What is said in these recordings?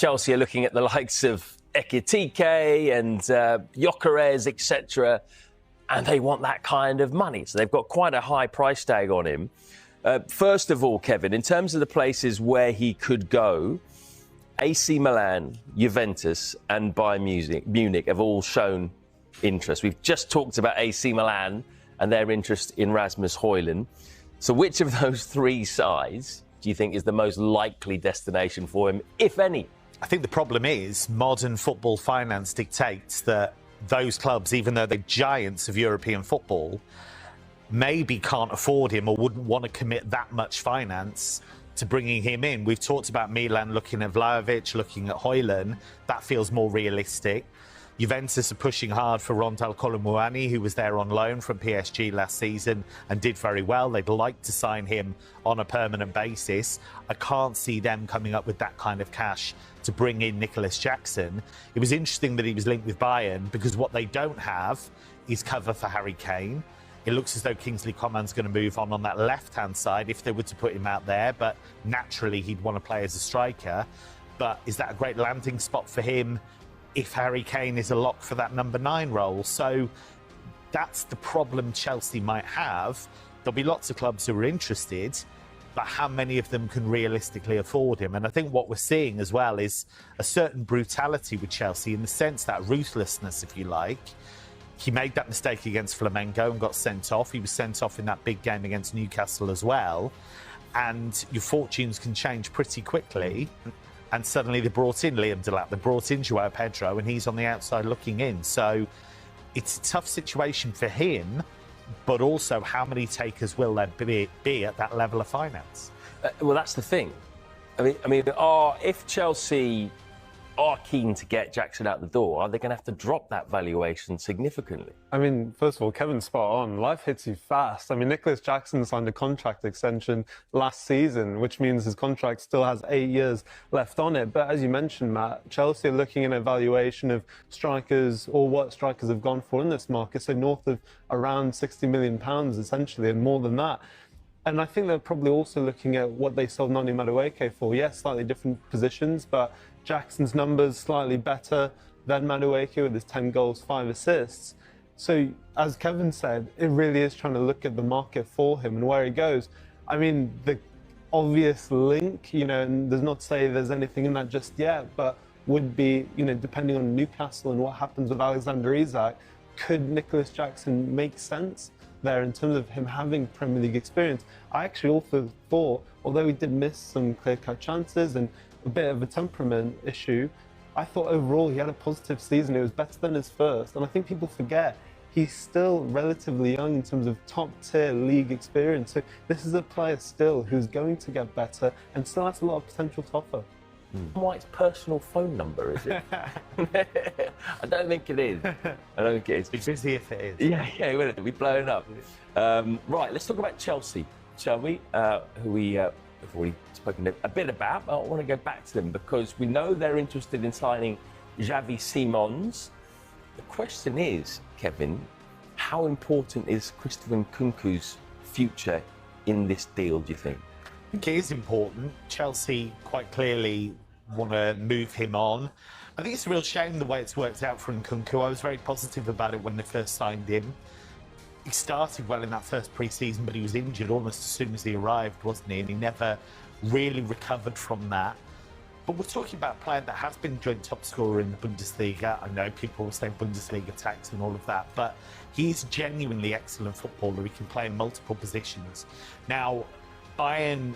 Chelsea are looking at the likes of Ekitike and Gyökeres, etc., and they want that kind of money. So they've got quite a high price tag on him. First of all, Kevin, in terms of the places where he could go, AC Milan, Juventus and Bayern Munich have all shown interest. We've just talked about AC Milan and their interest in Rasmus Højlund. So which of those three sides do you think is the most likely destination for him, if any? I think the problem is modern football finance dictates that those clubs, even though they're giants of European football, maybe can't afford him or wouldn't want to commit that much finance to bringing him in. We've talked about Milan looking at Vlahovic, looking at Højlund. That feels more realistic. Juventus are pushing hard for Rondal Colomouani, who was there on loan from PSG last season and did very well. They'd like to sign him on a permanent basis. I can't see them coming up with that kind of cash to bring in Nicholas Jackson. It was interesting that he was linked with Bayern because what they don't have is cover for Harry Kane. It looks as though Kingsley Coman's going to move on that left-hand side if they were to put him out there, but naturally he'd want to play as a striker. But is that a great landing spot for him if Harry Kane is a lock for that number 9 role? So that's the problem Chelsea might have. There'll be lots of clubs who are interested, but how many of them can realistically afford him? And I think what we're seeing as well is a certain brutality with Chelsea in the sense that ruthlessness, if you like. He made that mistake against Flamengo and got sent off. He was sent off in that big game against Newcastle as well. And your fortunes can change pretty quickly. And suddenly they brought in Liam Delap, they brought in Joao Pedro, and he's on the outside looking in. So it's a tough situation for him, but also how many takers will there be at that level of finance? Well, that's the thing. I mean, if Chelsea are keen to get Jackson out the door, are they going to have to drop that valuation significantly? I mean, first of all, Kevin's spot on. Life hits you fast. I mean, Nicholas Jackson signed a contract extension last season, which means his contract still has 8 years left on it. But as you mentioned, Matt, Chelsea are looking at a valuation of strikers, or what strikers have gone for in this market, so north of around £60 million, essentially, and more than that. And I think they're probably also looking at what they sold Noni Madueke for. Yes, slightly different positions, but Jackson's numbers slightly better than Madueke with his 10 goals, 5 assists. So, as Kevin said, it really is trying to look at the market for him and where he goes. I mean, the obvious link, and there's not to say there's anything in that just yet, but would be, depending on Newcastle and what happens with Alexander Isak, could Nicholas Jackson make sense there in terms of him having Premier League experience? I actually also thought, although he did miss some clear-cut chances and a bit of a temperament issue, I thought overall he had a positive season. It was better than his first, and I think people forget he's still relatively young in terms of top-tier league experience. So this is a player still who's going to get better and still has a lot of potential to offer. White's personal phone number, is it? I don't think it is. I don't think it is. Be busy if it is. Yeah, it will be blowing up. Right, let's talk about Chelsea, shall we? Who we have already spoken a bit about, but I want to go back to them because we know they're interested in signing Xavi Simons. The question is, Kevin, how important is Christopher Nkunku's future in this deal, do you think? I think it is important. Chelsea quite clearly want to move him on. I think it's a real shame the way it's worked out for Nkunku. I was very positive about it when they first signed him. He started well in that first pre-season, but he was injured almost as soon as he arrived, wasn't he? And he never really recovered from that. But we're talking about a player that has been joint top scorer in the Bundesliga. I know people will say Bundesliga tax and all of that, but he's genuinely excellent footballer. He can play in multiple positions. Now, Bayern,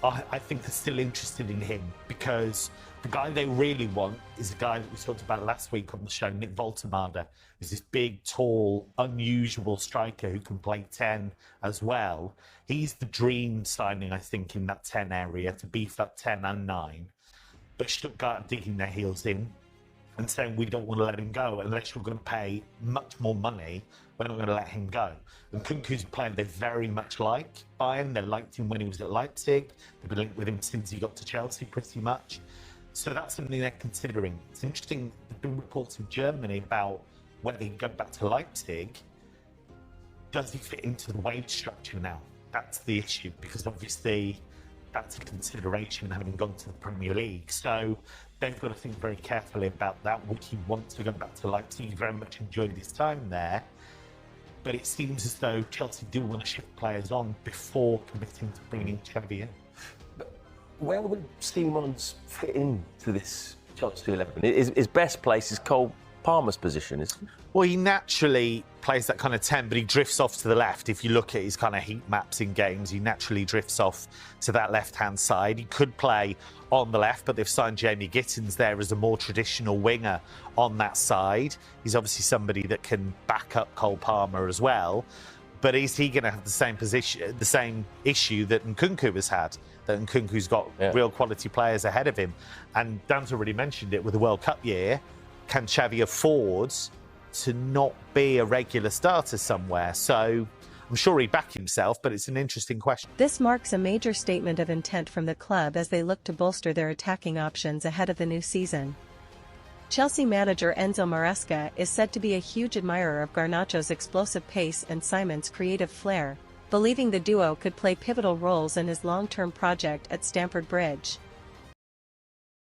I think, are still interested in him because the guy they really want is a guy that we talked about last week on the show, Nick Woltemade, who's this big, tall, unusual striker who can play 10 as well. He's the dream signing, I think, in that 10 area to beef up 10 and 9. But Stuttgart are digging their heels in and saying, we don't want to let him go unless you're going to pay much more money. We're not going to let him go. And Nkunku's a player they very much like. Bayern, they liked him when he was at Leipzig. They've been linked with him since he got to Chelsea pretty much. So that's something they're considering. It's interesting, there've been reports in Germany about whether he'd go back to Leipzig. Does he fit into the wage structure now? That's the issue, because obviously that's a consideration having gone to the Premier League. So they've got to think very carefully about that. Would he want to go back to Leipzig? He very much enjoyed his time there. But it seems as though Chelsea do want to shift players on before committing to bringing Xavi in. But where would Simons fit into this Chelsea 11? His best place is Cole Palmer's position, isn't it? Well, he naturally plays that kind of 10, but he drifts off to the left. If you look at his kind of heat maps in games, he naturally drifts off to that left-hand side. He could play on the left, but they've signed Jamie Gittins there as a more traditional winger on that side. He's obviously somebody that can back up Cole Palmer as well. But is he going to have the same position, the same issue that Nkunku has had? That Nkunku's got real quality players ahead of him. And Dan's already mentioned it with the World Cup year. Can Xavi afford to not be a regular starter somewhere? So I'm sure he'd back himself, but it's an interesting question. This marks a major statement of intent from the club as they look to bolster their attacking options ahead of the new season. Chelsea manager Enzo Maresca is said to be a huge admirer of Garnacho's explosive pace and Simon's creative flair, believing the duo could play pivotal roles in his long-term project at Stamford Bridge.